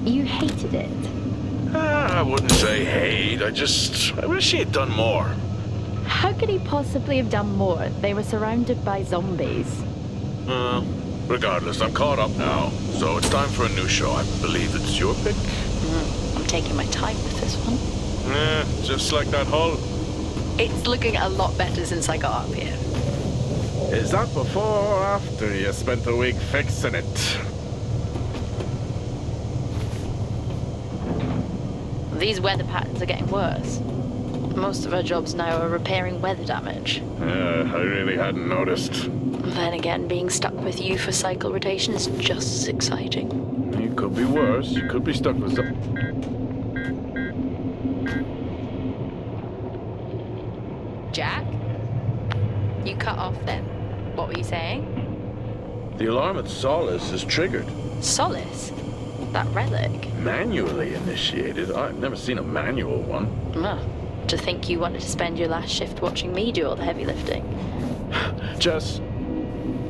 You hated it? I wouldn't say hate, I wish he had done more. How could he possibly have done more? They were surrounded by zombies. Regardless, I'm caught up now, so it's time for a new show. I believe it's your pick? I'm taking my time with this one. Just like that hull. It's looking a lot better since I got up here. Is that before or after you spent a week fixing it? These weather patterns are getting worse. Most of our jobs now are repairing weather damage. Yeah, I really hadn't noticed. Then again, being stuck with you for cycle rotation is just as exciting. You could be worse. You could be stuck with some... Jack? You cut off then. What were you saying? The alarm at Solis is triggered. Solis? That relic? Manually initiated? I've never seen a manual one. To think you wanted to spend your last shift watching me do all the heavy lifting. Jess,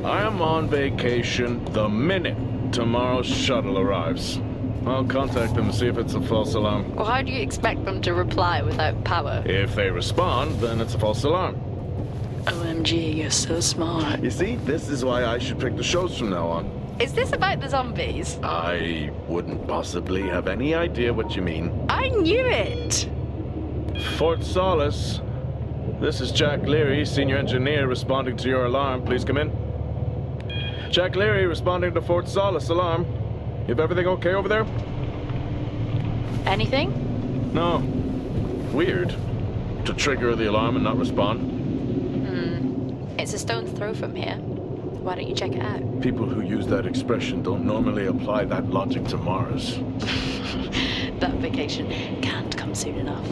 I am on vacation the minute tomorrow's shuttle arrives. I'll contact them and see if it's a false alarm. Well, how do you expect them to reply without power? If they respond, then it's a false alarm. OMG, you're so smart. You see, this is why I should pick the shows from now on. Is this about the zombies? I wouldn't possibly have any idea what you mean. I knew it! Fort Solis. This is Jack Leary, senior engineer, responding to your alarm. Please come in. Jack Leary responding to Fort Solis alarm. You have everything okay over there? Anything? No. Weird. To trigger the alarm and not respond. It's a stone's throw from here. Why don't you check it out? People who use that expression don't normally apply that logic to Mars. That vacation can't come soon enough.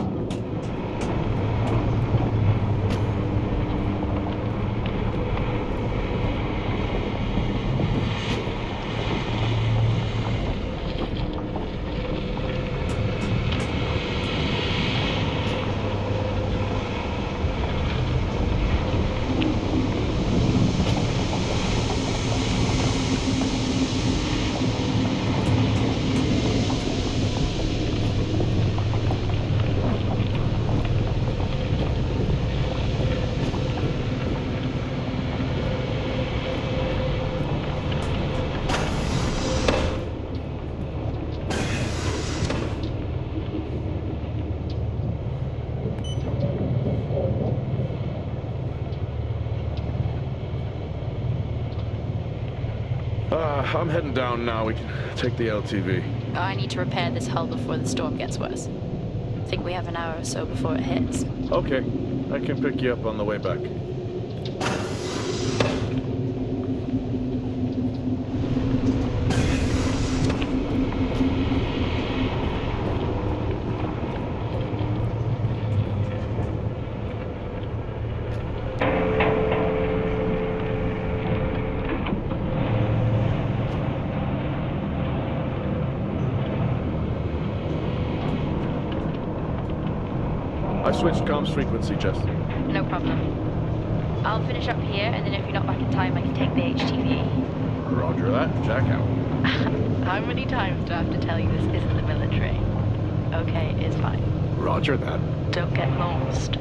I'm heading down now. We can take the LTV. Oh, I need to repair this hull before the storm gets worse. I think we have an hour or so before it hits. Okay. I can pick you up on the way back. I switched comms frequency, Jess. No problem. I'll finish up here, and then if you're not back in time, I can take the HTV. Roger that. Jack out. How many times do I have to tell you this isn't the military? Okay, it's fine. Roger that. Don't get lost.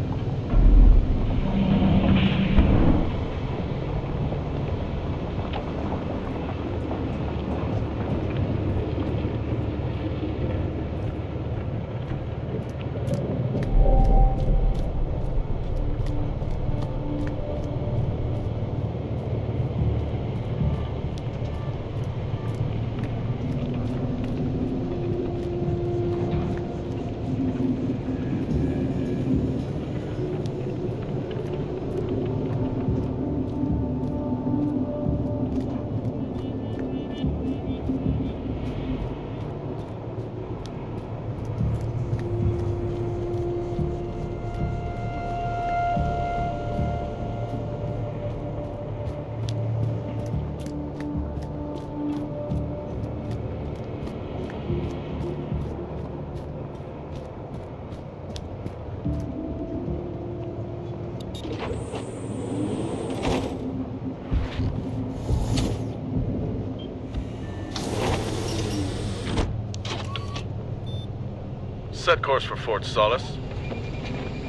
set course for Fort Solis.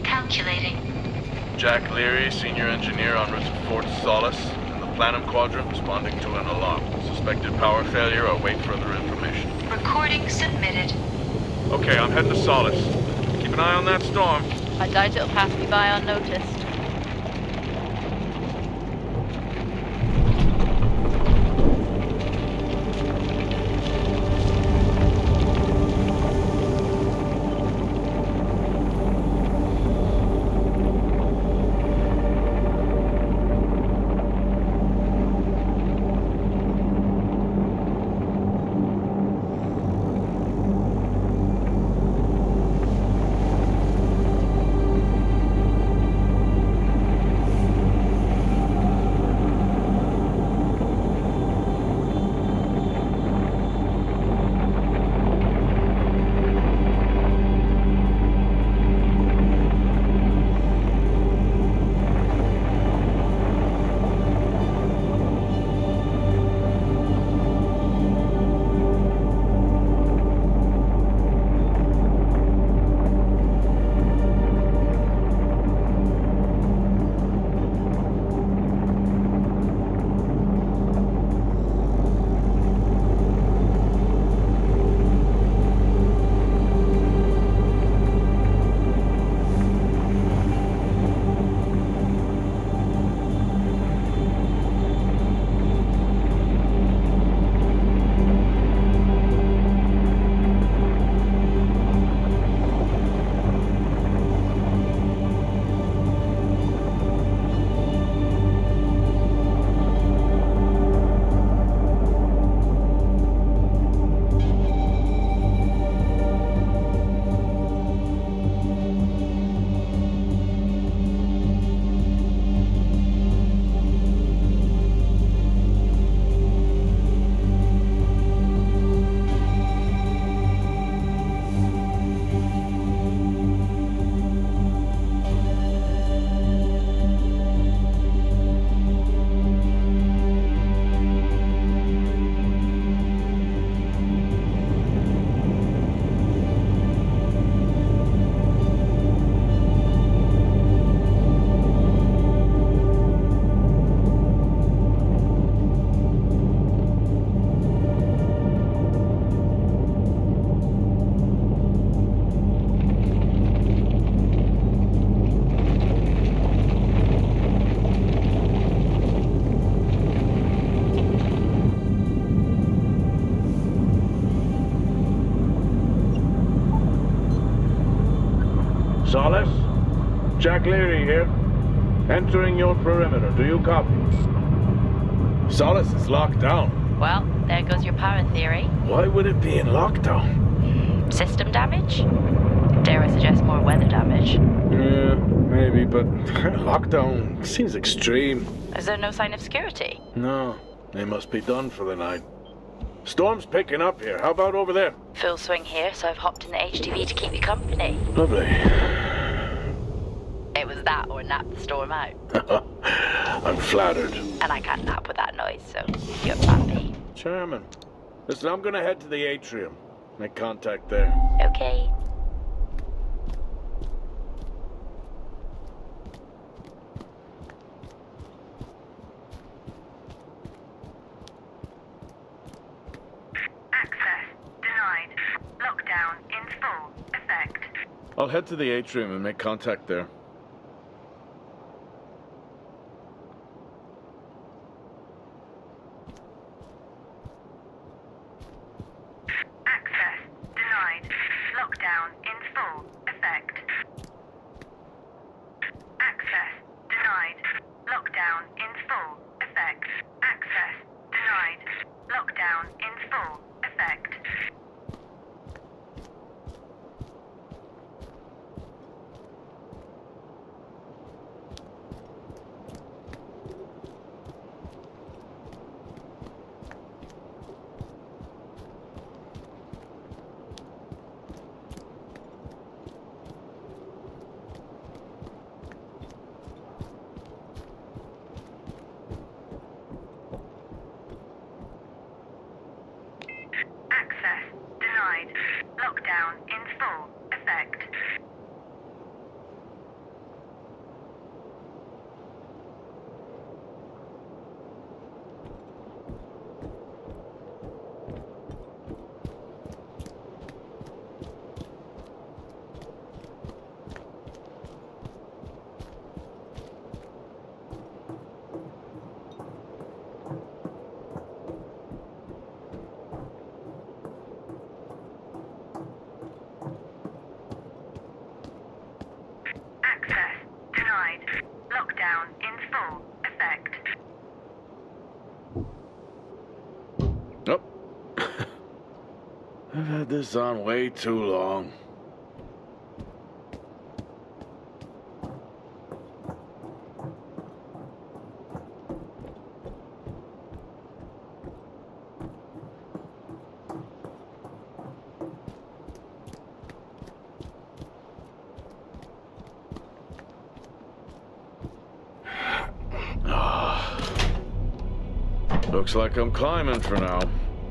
Calculating. Jack Leary, senior engineer en route to Fort Solis, in the Planum Quadrant, responding to an alarm. Suspected power failure. Await further information. Recording submitted. Okay, I'm heading to Solis. Keep an eye on that storm. I doubt it'll pass me by unnoticed. Solis? Jack Leary here. Entering your perimeter. Do you copy? Solis is locked down. Well, there goes your power theory. Why would it be in lockdown? System damage? Dare I suggest more weather damage? Yeah, maybe, but lockdown seems extreme. Is there no sign of security? No, they must be done for the night. Storm's picking up here. How about over there? Full swing here, so I've hopped in the HTV to keep you company. Lovely. It was that or nap the storm out. I'm flattered. And I can't nap with that noise, so you're happy. Charming. Listen, I'm gonna head to the atrium. Make contact there. Okay. Access denied. Lockdown in full effect. I'll head to the atrium and make contact there. Access denied. Lockdown in full effect. Access denied. Lockdown in full effect. Access denied. Lockdown in full effect. Lockdown in full effect. Oh. I've had this on way too long. Looks like I'm climbing for now.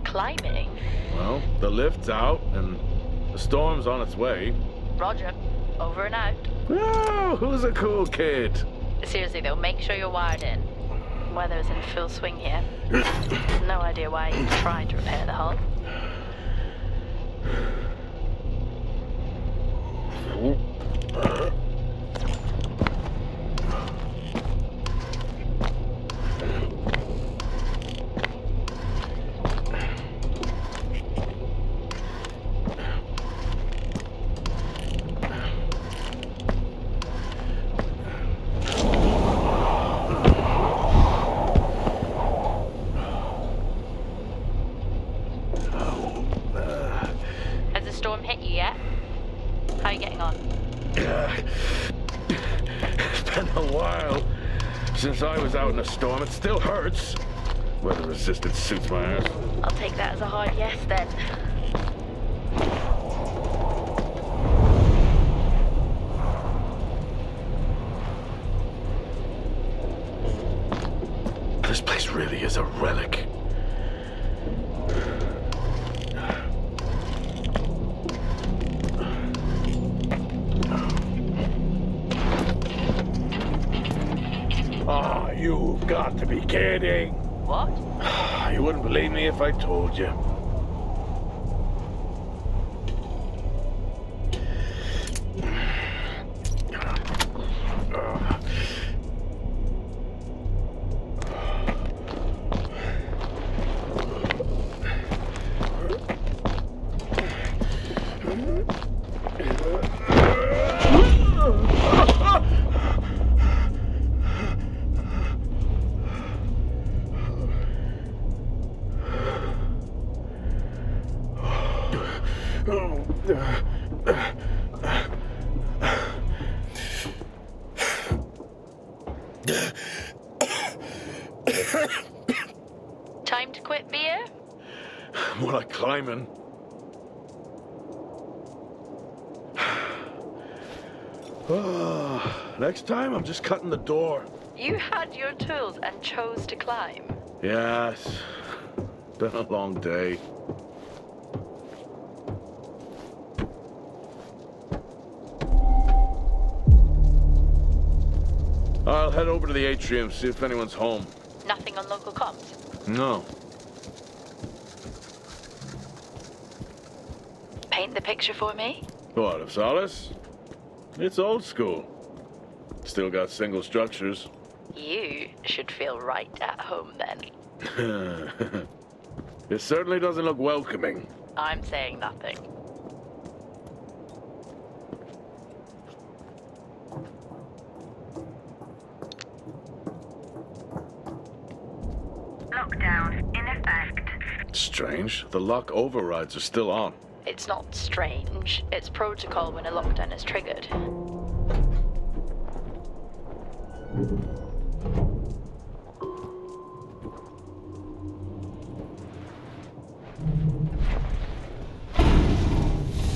Climbing? Well, the lift's out and the storm's on its way. Roger. Over and out. Oh, who's a cool kid? Seriously though, make sure you're wired in. Weather's in full swing here. No idea why you tried to repair the hull. Since I was out in a storm, it still hurts. Weather resistant suits my ass. I'll take that as a hard yes then. This place really is a relic. You've got to be kidding. What? You wouldn't believe me if I told you. Time to quit beer? More like climbing. Next time, I'm just cutting the door. You had your tools and chose to climb. Yes. Been a long day. I'll head over to the atrium, see if anyone's home. Nothing on local comms? No. Paint the picture for me? What, of Solis? It's old school. Still got single structures. You should feel right at home then. It certainly doesn't look welcoming. I'm saying nothing. Lockdown in effect. Strange. The lock overrides are still on. It's not strange. It's protocol when a lockdown is triggered.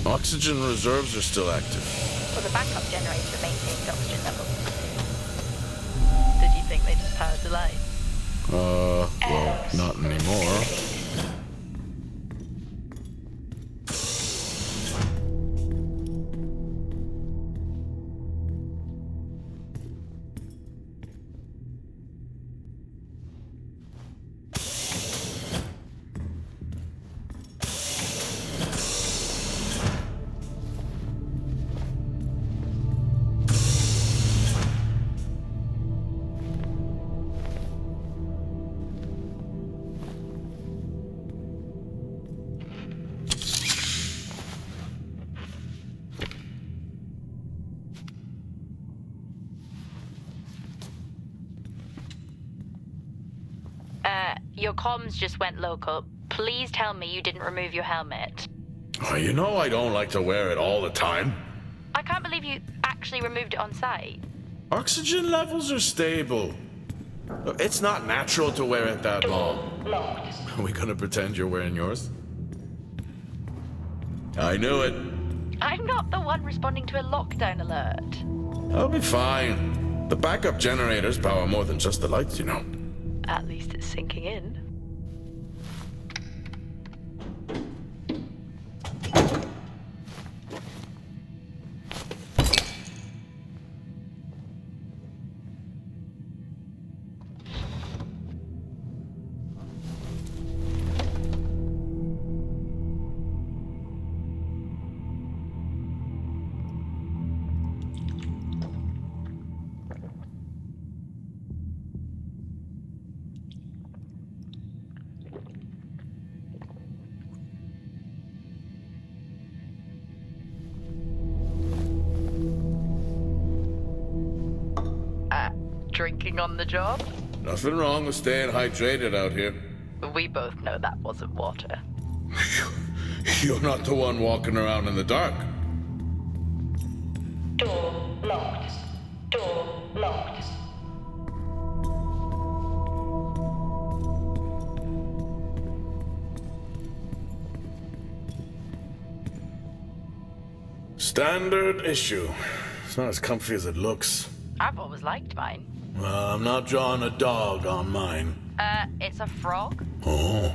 Oxygen reserves are still active. Well, the backup generator maintains oxygen levels. Did you think they just powered the light? Well, not anymore. your comms just went local. Please tell me you didn't remove your helmet. Oh, you know I don't like to wear it all the time. I can't believe you actually removed it on site. Oxygen levels are stable. It's not natural to wear it that long. Are we gonna pretend you're wearing yours? I knew it. I'm not the one responding to a lockdown alert. I'll be fine. The backup generators power more than just the lights, you know. At least it's sinking in. Drinking on the job? Nothing wrong with staying hydrated out here. We both know that wasn't water. You're not the one walking around in the dark. Door locked. Door locked. Standard issue. It's not as comfy as it looks. I've always liked mine. Well, I'm not drawing a dog on mine. It's a frog? Oh.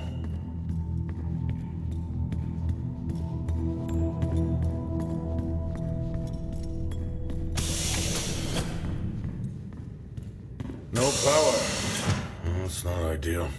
No power. That's not ideal.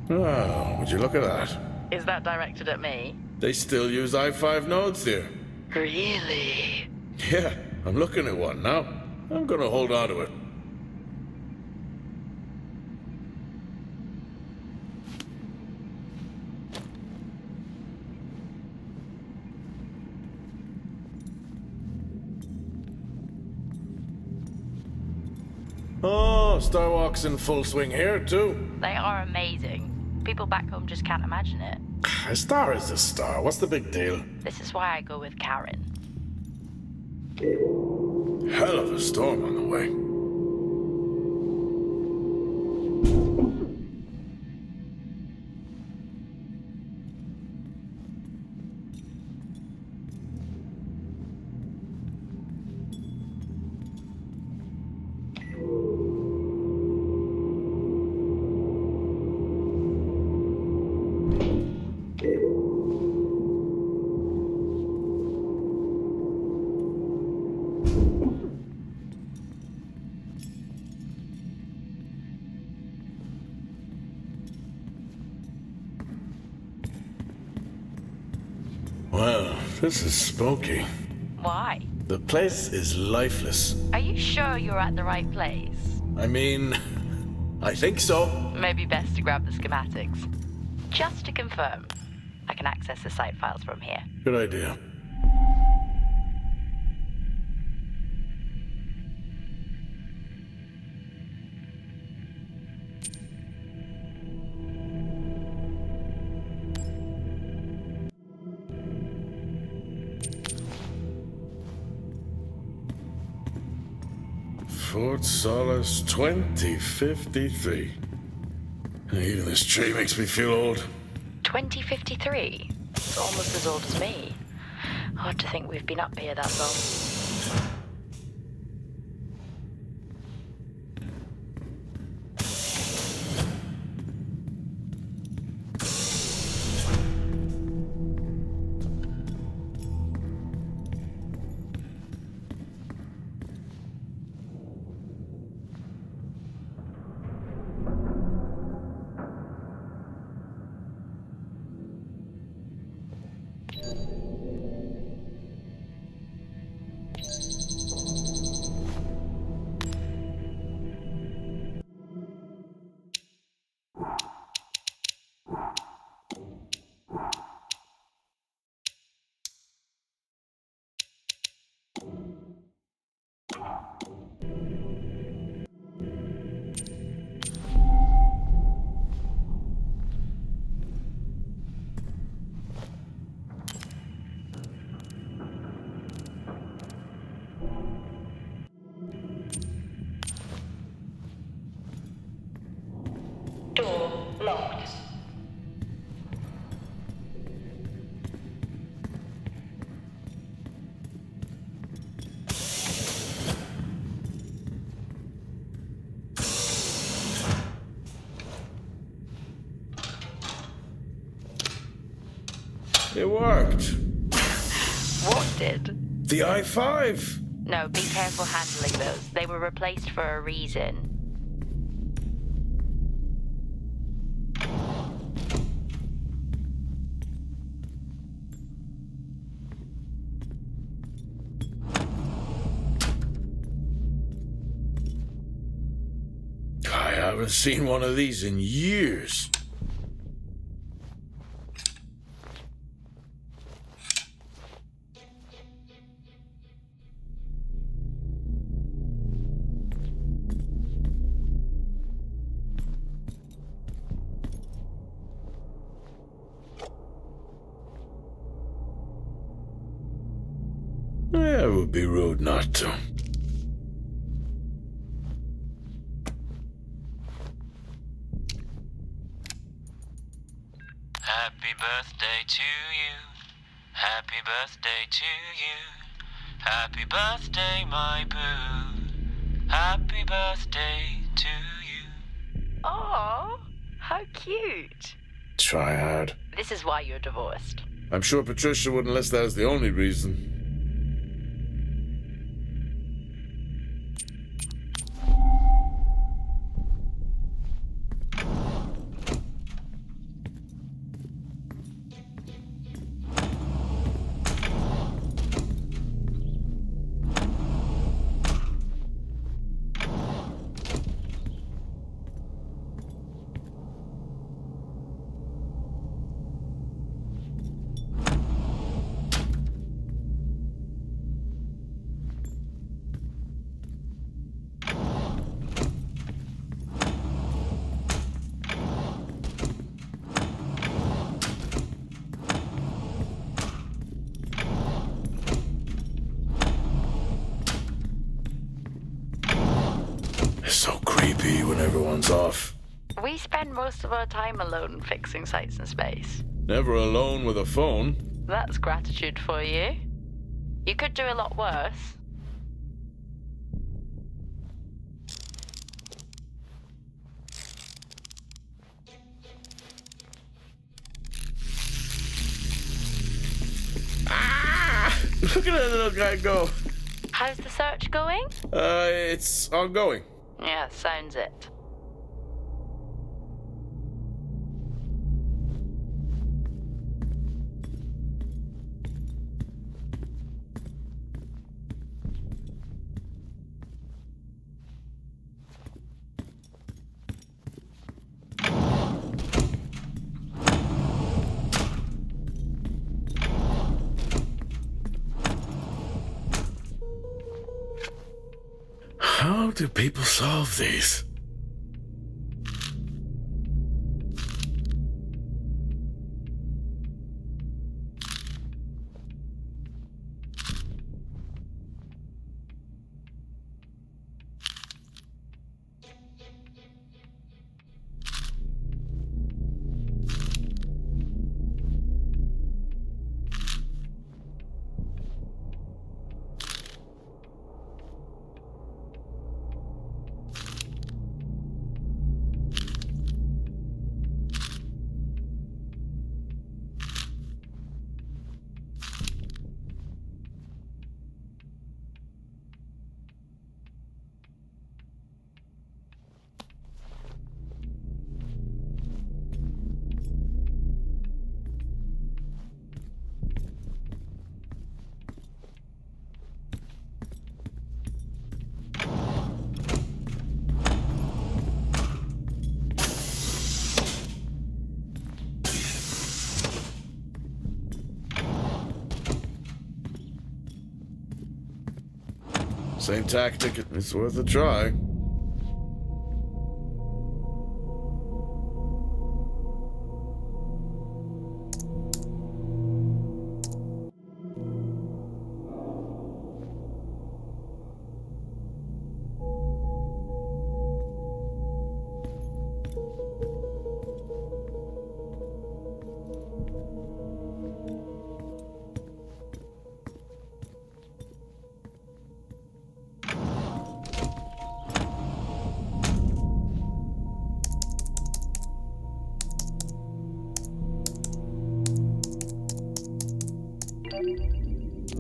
Oh, would you look at that? Is that directed at me? They still use i5 nodes here. Really? Yeah, I'm looking at one now. I'm gonna hold on to it. Oh, Starwalk's in full swing here, too. They are amazing. People back home just can't imagine it. A star is a star. What's the big deal? This is why I go with Karen. Hell of a storm on the way. Well, this is spooky. Why? The place is lifeless. Are you sure you're at the right place? I mean, I think so. Maybe best to grab the schematics. Just to confirm, I can access the site files from here. Good idea. Fort Solis 2053. Even this tree makes me feel old. 2053? It's almost as old as me. Hard to think we've been up here that long. Door locked. It worked. What did? The I-5. No, be careful handling those. They were replaced for a reason. I haven't seen one of these in years. Yeah, it would be rude not to. Happy birthday to you. Happy birthday to you. Happy birthday, my boo. Happy birthday to you. Oh, how cute. Try hard. This is why you're divorced. I'm sure Patricia wouldn't list that as the only reason. It's so creepy when everyone's off. We spend most of our time alone fixing sites in space. Never alone with a phone. That's gratitude for you. You could do a lot worse. Ah! Look at that little guy go. How's the search going? It's ongoing. Yeah, sounds it. How do people solve these? Same tactic. It's worth a try.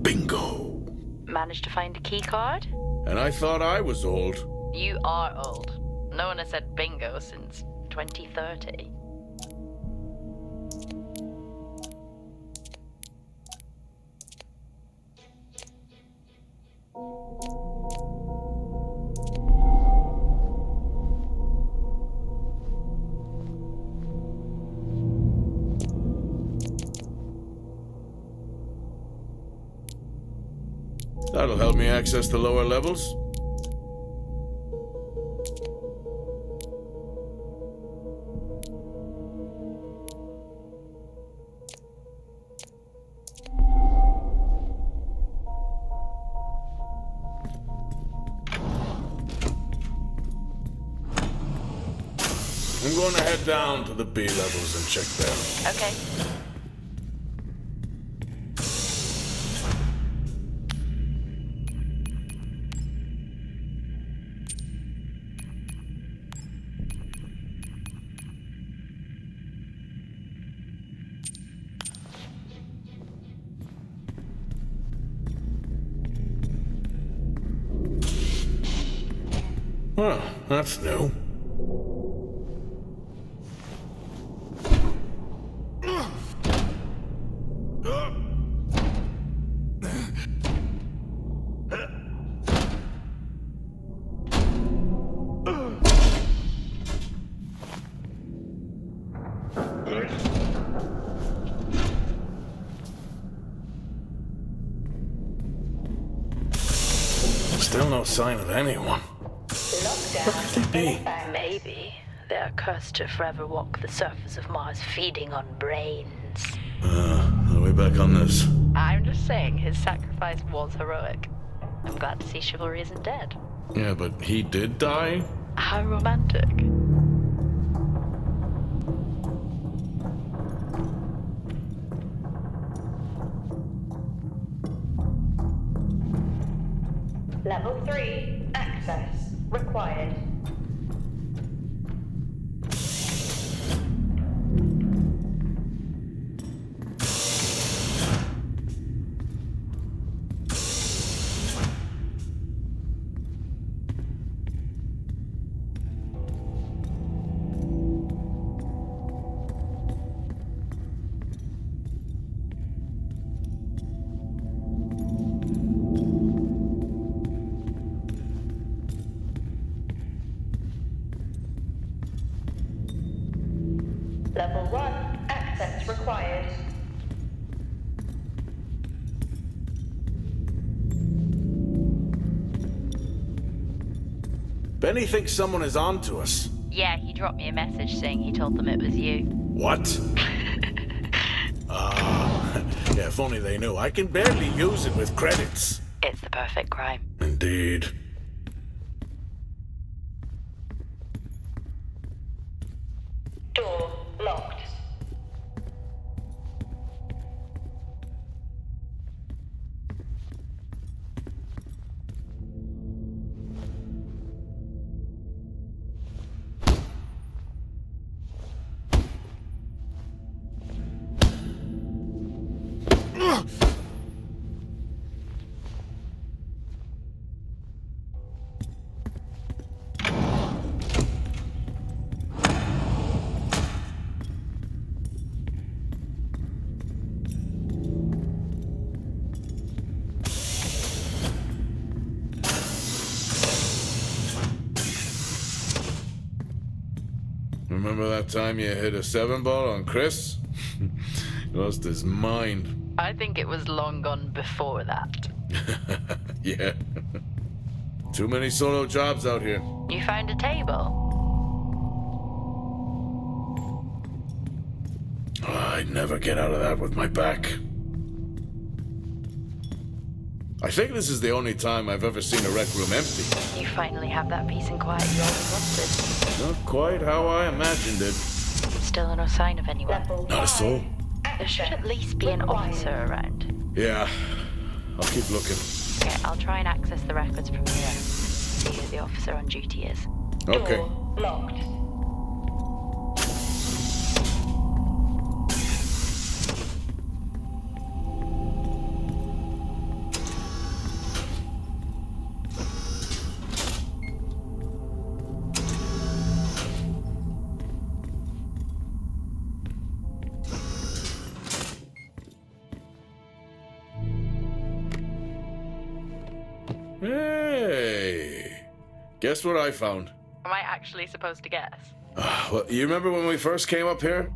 Bingo! Managed to find a key card? And I thought I was old. You are old. No one has said bingo since 2030. That'll help me access the lower levels. I'm going to head down to the B levels and check them. Okay. Well, that's new. Still no sign of anyone. What could they be? Maybe they're cursed to forever walk the surface of Mars feeding on brains. Are we back on this? I'm just saying his sacrifice was heroic. I'm glad to see chivalry isn't dead. Yeah, but he did die? How romantic. Level 3, access required. Level 1, access required. Benny thinks someone is on to us. Yeah, he dropped me a message saying he told them it was you. What? Yeah, if only they knew. I can barely use it with credits. It's the perfect crime. Indeed. Door locked. Remember that time you hit a 7-ball on Chris? He lost his mind. I think it was long gone before that. Yeah. Too many solo jobs out here. You found a table? I'd never get out of that with my back. I think this is the only time I've ever seen a rec room empty. You finally have that peace and quiet you always wanted. Not quite how I imagined it. Still no sign of anyone. Not a soul. There should at least be an officer around. Yeah, I'll keep looking. Okay, I'll try and access the records from here. See who the officer on duty is. Okay. Door locked. Hey, guess what I found? Am I actually supposed to guess? Well, you remember when we first came up here?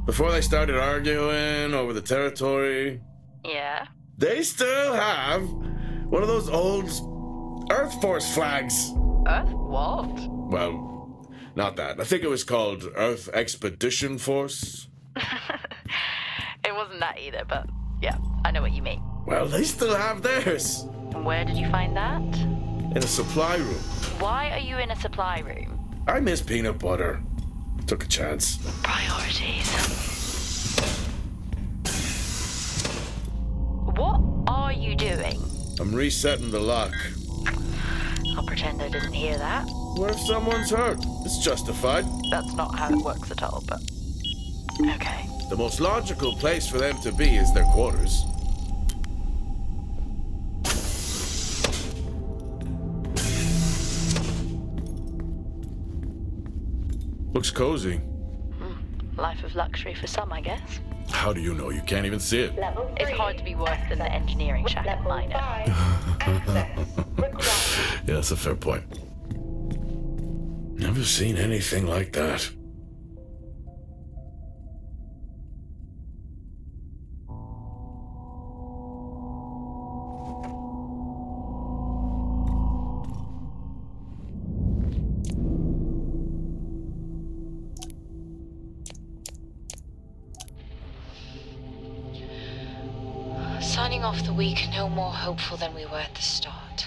Before they started arguing over the territory? Yeah? They still have one of those old Earth Force flags. Earth? What? Well, not that. I think it was called Earth Expedition Force. It wasn't that either, but yeah, I know what you mean. Well, they still have theirs. And where did you find that? In a supply room. Why are you in a supply room? I miss peanut butter. Took a chance. Priorities. What are you doing? I'm resetting the lock. I'll pretend I didn't hear that. What if someone's hurt? It's justified. That's not how it works at all, but... Okay. The most logical place for them to be is their quarters. Looks cozy. Life of luxury for some, I guess. How do you know? You can't even see it. Level 3. It's hard to be worse than the engineering shack at Level Miner. 5. Access required. Yeah, that's a fair point. Never seen anything like that. Signing off the week no more hopeful than we were at the start.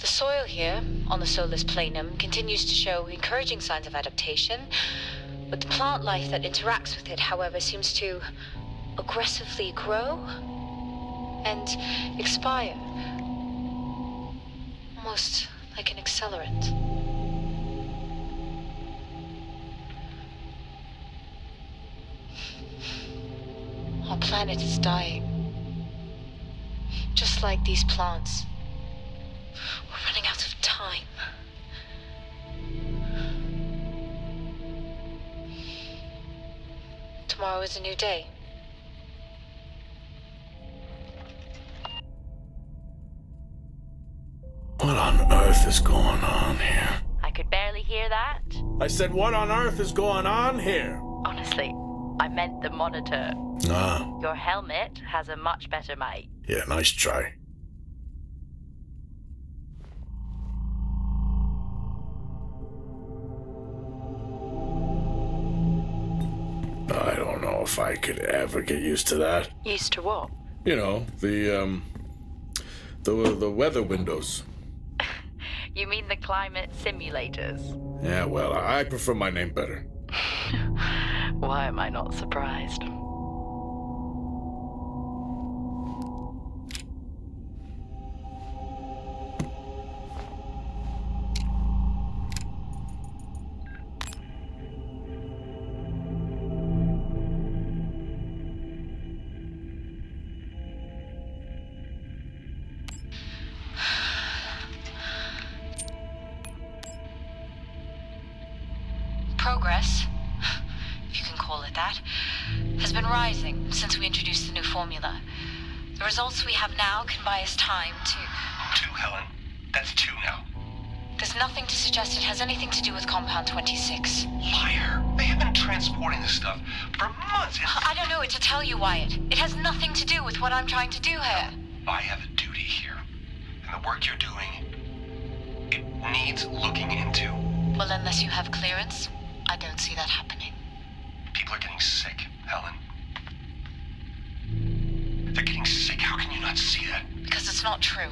The soil here, on the Solis Planum, continues to show encouraging signs of adaptation, but the plant life that interacts with it, however, seems to aggressively grow and expire. Almost like an accelerant. Our planet is dying. Just like these plants. We're running out of time. Tomorrow is a new day. What on earth is going on here? I could barely hear that. I said, what on earth is going on here? Honestly, I meant the monitor. Ah, Your helmet has a much better mic. yeah, nice try. I don't know if I could ever get used to that. Used to what? You know, the weather windows. You mean the climate simulators? Yeah, well, I prefer my name better. Why am I not surprised? Progress, if you can call it that, has been rising since we introduced the new formula. The results we have now can buy us time to... 2, Helen. That's 2 now. There's nothing to suggest it has anything to do with Compound 26. Liar. They have been transporting this stuff for months. I don't know what to tell you, Wyatt. It has nothing to do with what I'm trying to do here. I have a duty here. And the work you're doing, it needs looking into. Well, unless you have clearance, I don't see that happening. People are getting sick, Helen. They're getting sick. How can you not see that? Because it's not true.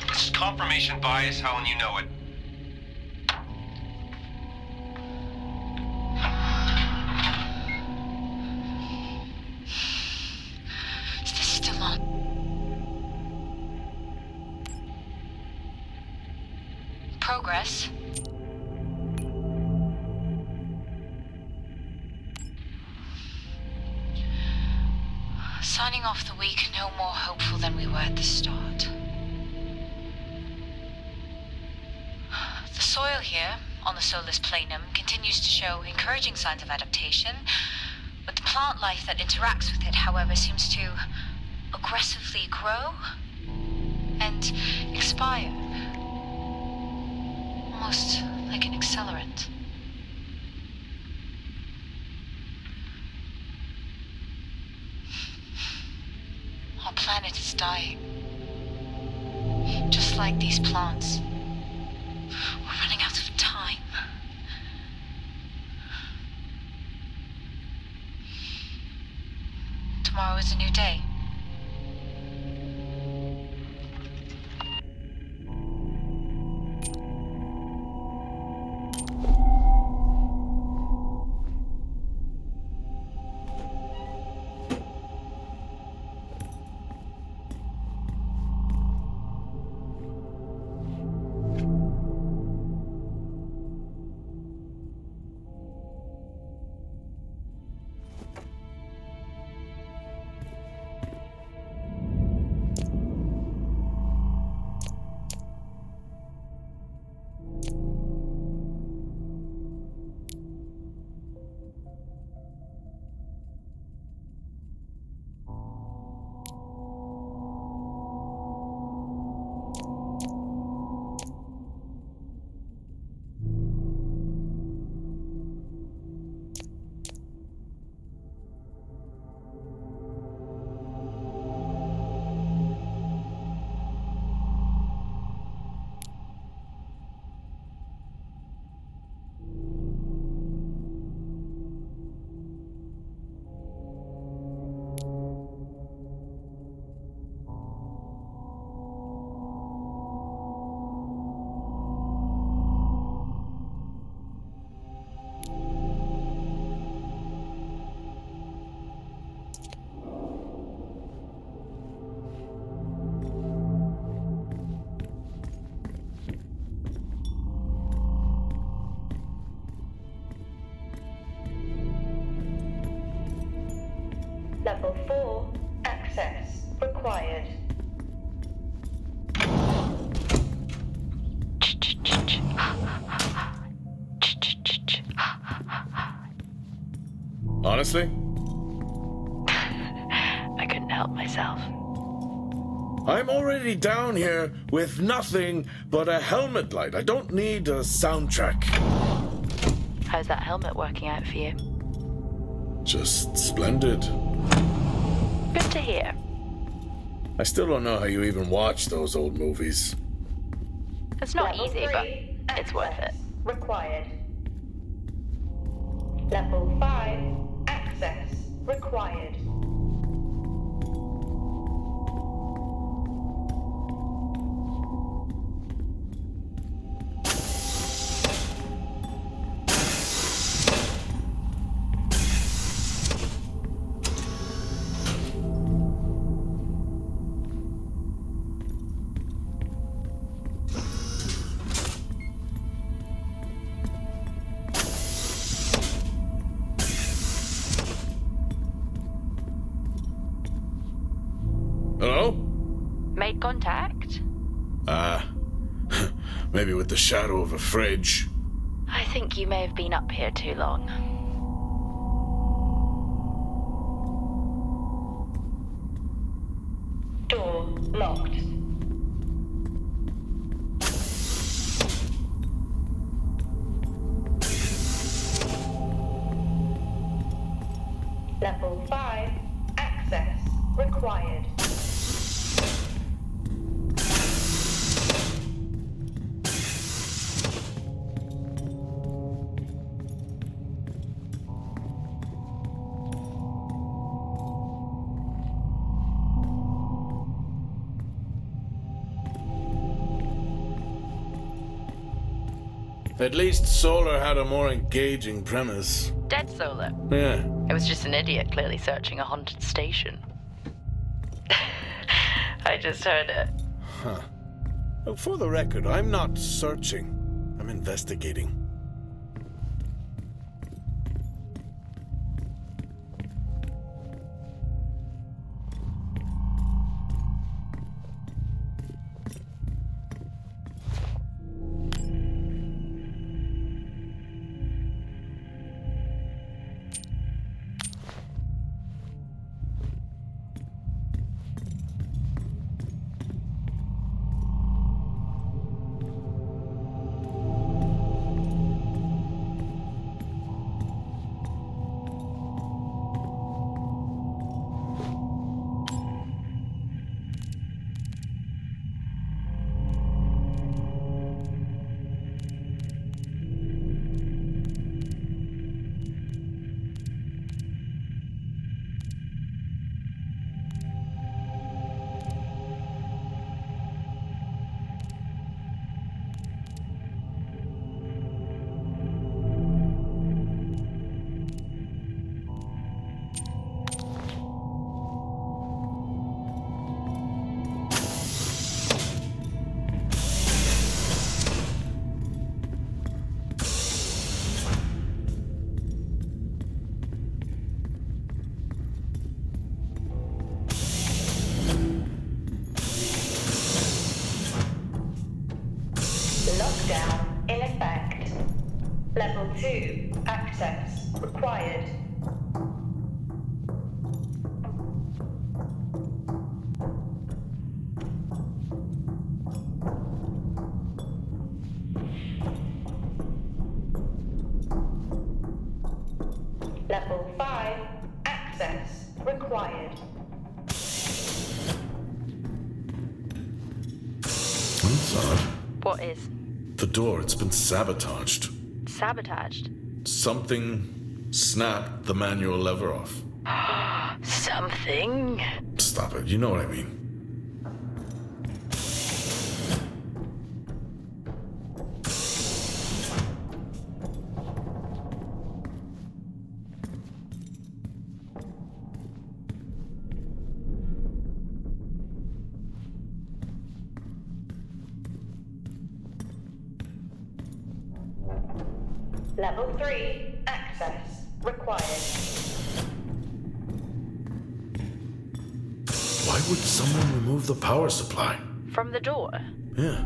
This is confirmation bias, Helen, you know it. Is this still on? Progress. Signing off the week no more hopeful than we were at the start. The soil here, on the Solis Planum, continues to show encouraging signs of adaptation, but the plant life that interacts with it, however, seems to aggressively grow and expire. Almost like an accelerant. Our planet is dying. Just like these plants. We're running out of time. Tomorrow is a new day. Level 4, access required. Honestly? I couldn't help myself. I'm already down here with nothing but a helmet light. I don't need a soundtrack. How's that helmet working out for you? Just splendid. Good to hear. I still don't know how you even watch those old movies. It's not Level easy, 3, but it's worth it. access required. Level 5, access required. Hello? Made contact? Maybe with the shadow of a fridge. I think you may have been up here too long. Door locked. Level 5, access required. At least Solar had a more engaging premise. Dead Solar. Yeah. It was just an idiot clearly searching a haunted station. I just heard it. Huh. Well, for the record, I'm not searching. I'm investigating. Lockdown in effect. Level 2 access required. Level 5 access required. That's odd. What is? The door, it's been sabotaged. Sabotaged? Something snapped the manual lever off. Something? Stop it, you know what I mean. Level 3 access required. Why would someone remove the power supply? From the door? Yeah.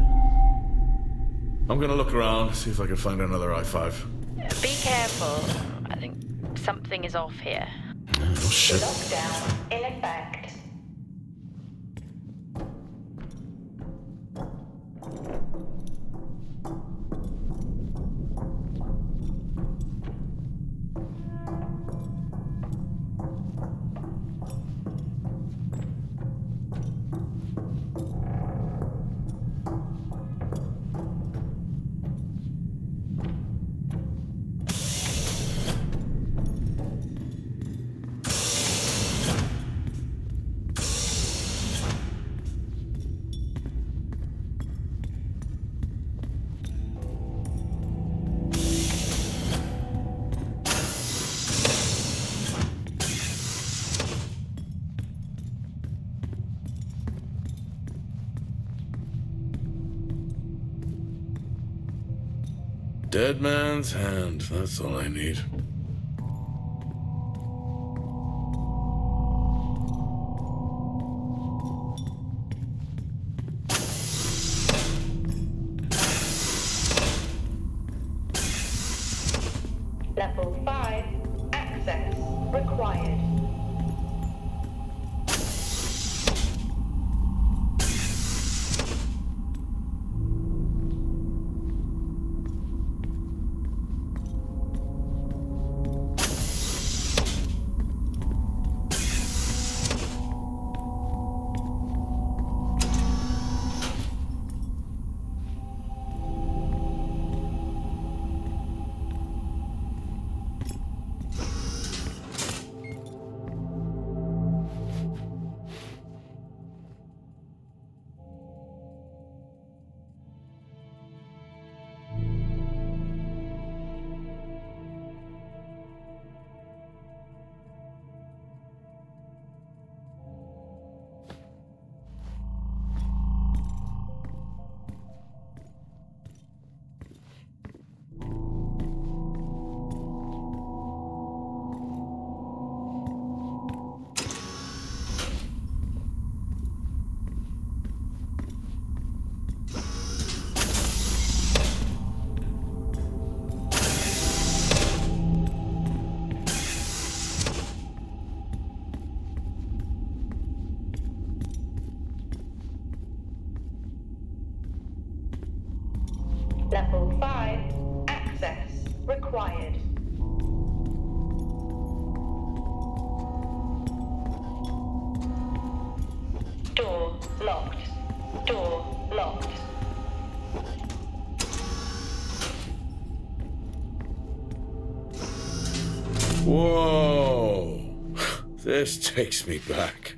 I'm gonna look around, see if I can find another i5. Be careful. I think something is off here. Oh shit. Lockdown in effect. Dead man's hand, that's all I need. Level 5 access required. Level 5. Access required. Door locked. Door locked. Whoa! This takes me back.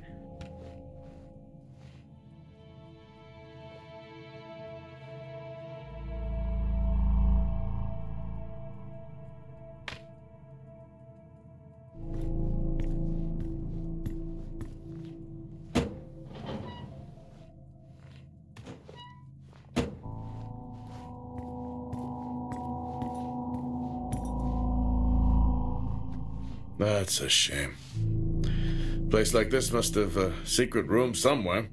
That's a shame. Place like this must have a secret room somewhere.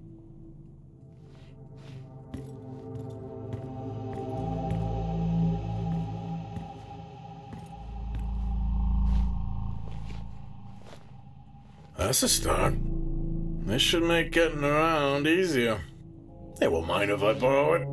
That's a start. This should make getting around easier. They won't mind if I borrow it.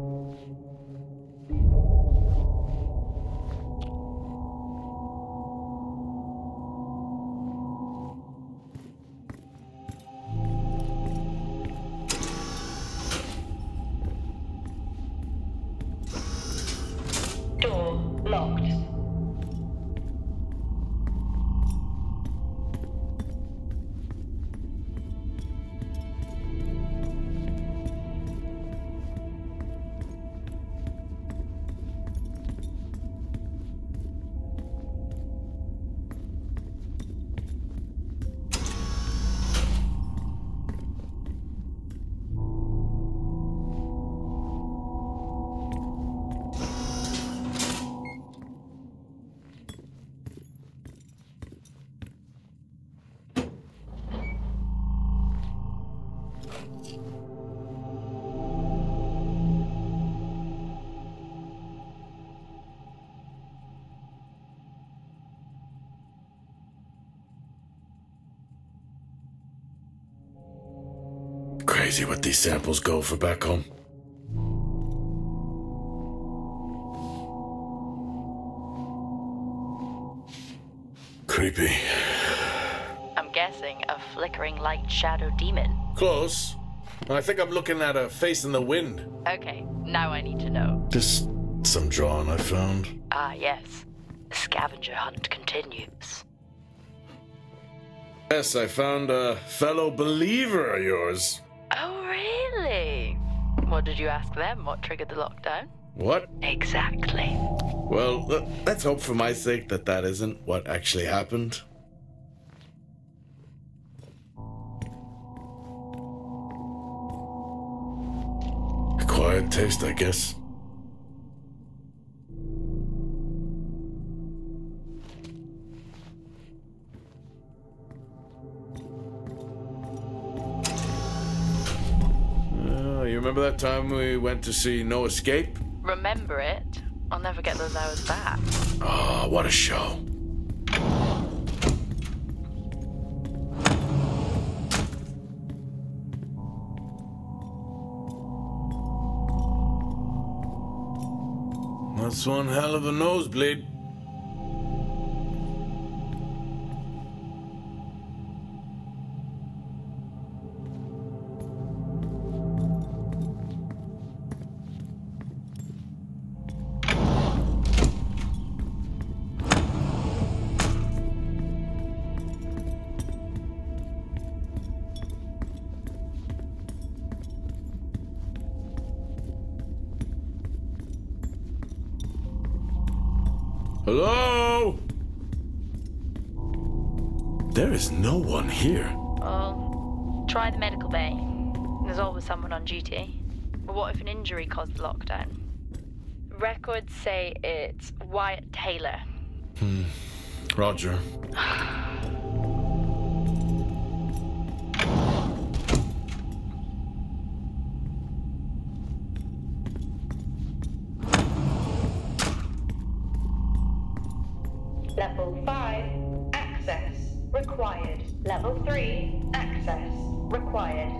Door locked. Crazy what these samples go for back home. Creepy. I'm guessing a flickering light shadow demon. Close. I think I'm looking at a face in the wind. Okay, now I need to know. Just some drawing I found. Ah, yes. The scavenger hunt continues. Yes, I found a fellow believer of yours. Oh, really? What did you ask them? What triggered the lockdown? What? Exactly. Well, let's hope for my sake that that isn't what actually happened. Acquired taste, I guess. You remember that time we went to see No Escape? Remember it? I'll never get those hours back. Oh, what a show. That's one hell of a nosebleed. Hello? There is no one here. Well, try the medical bay. There's always someone on duty. But what if an injury caused the lockdown? Records say it's Wyatt Taylor. Roger. Level 5. Access required. Level 3. Access required.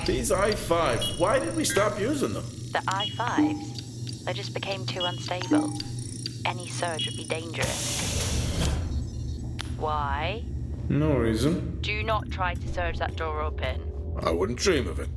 These I-5s, why did we stop using them? The I-5s, they just became too unstable. Any surge would be dangerous. Why? No reason. Do not try to surge that door open. I wouldn't dream of it.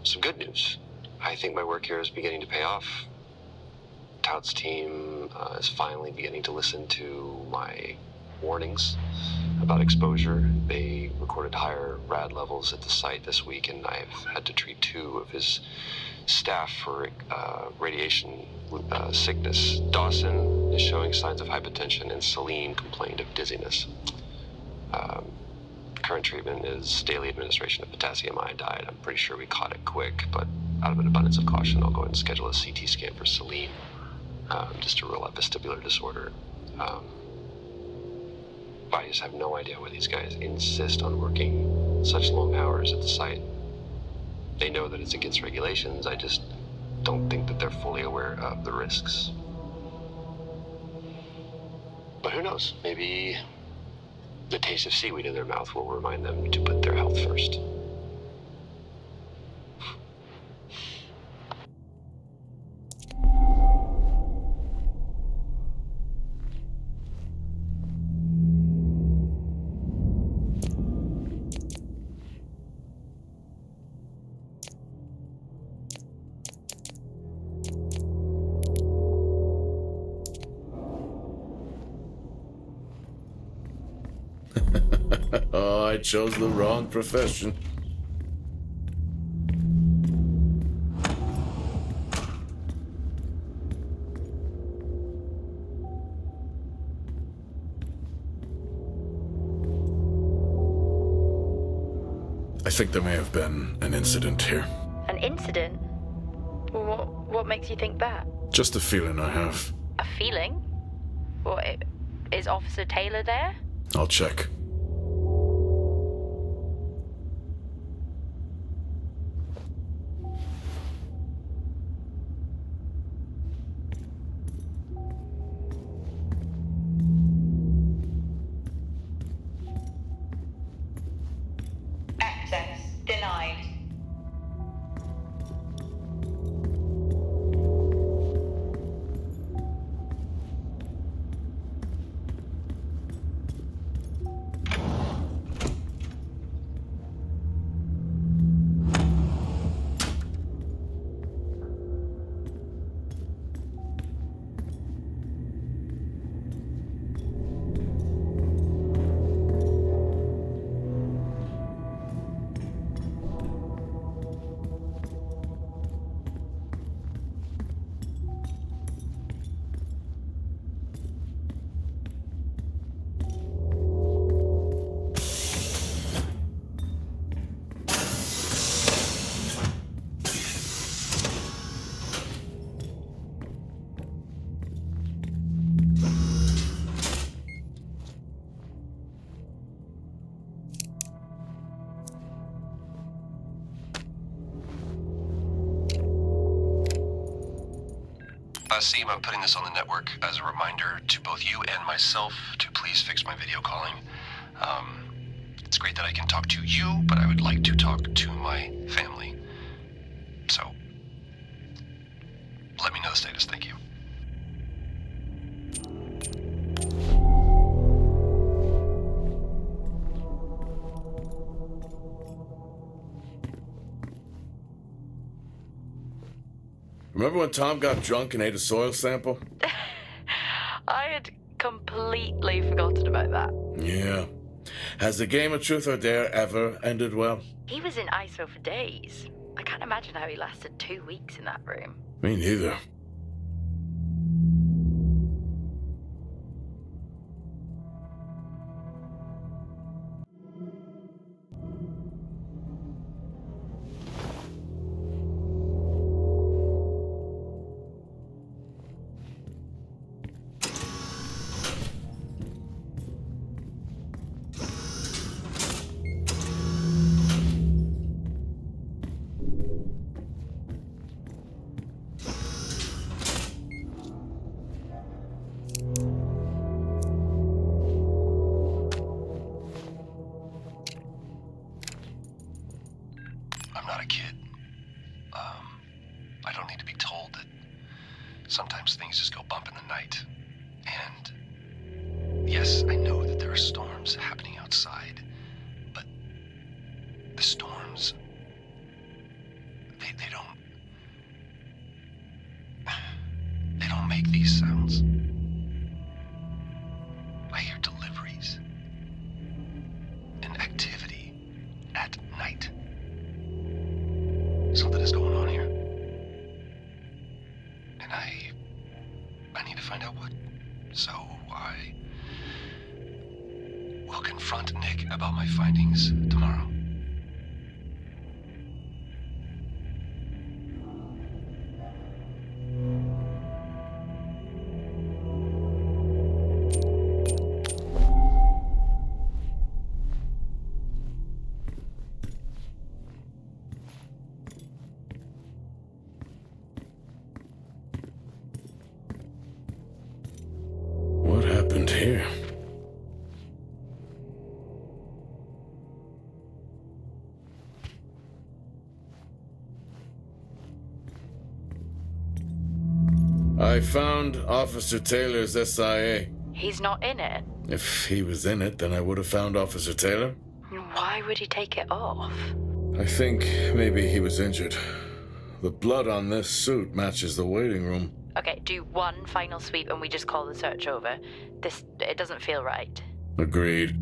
Some good news. I think my work here is beginning to pay off. Tout's team is finally beginning to listen to my warnings about exposure. They recorded higher rad levels at the site this week, and I've had to treat 2 of his staff for radiation sickness. Dawson is showing signs of hypotension, and Celine complained of dizziness. Current treatment is daily administration of potassium iodide. I'm pretty sure we caught it quick, but out of an abundance of caution, I'll go ahead and schedule a CT scan for Celine, just to rule out vestibular disorder. I just have no idea why these guys insist on working such long hours at the site. They know that it's against regulations. I just don't think that they're fully aware of the risks. But who knows? Maybe the taste of seaweed in their mouth will remind them to put their health first. Oh, I chose the wrong profession. I think there may have been an incident here. An incident? What makes you think that? Just a feeling I have. A feeling? What, is Officer Taylor there? I'll check. Access denied. Seem, I'm putting this on the network as a reminder to both you and myself to please fix my video calling. It's great that I can talk to you, but I would like to talk to my family. So, let me know the status. Thank you. Remember when Tom got drunk and ate a soil sample? I had completely forgotten about that. Yeah. Has the game of truth or dare ever ended well? He was in ISO for days. I can't imagine how he lasted 2 weeks in that room. Me neither. I'm not a kid. I don't need to be told that sometimes things just go bump in the night. And yes, I know that there are storms happening outside, but the storms, they don't make these sounds. I hear deliveries and activity at night. Something is going on here. And I need to find out what. So I will confront Nick about my findings tomorrow. What happened here? I found Officer Taylor's SIA. He's not in it. If he was in it, then I would have found Officer Taylor. Why would he take it off? I think maybe he was injured. The blood on this suit matches the waiting room. Okay, do one final sweep and we just call the search over. It doesn't feel right. Agreed.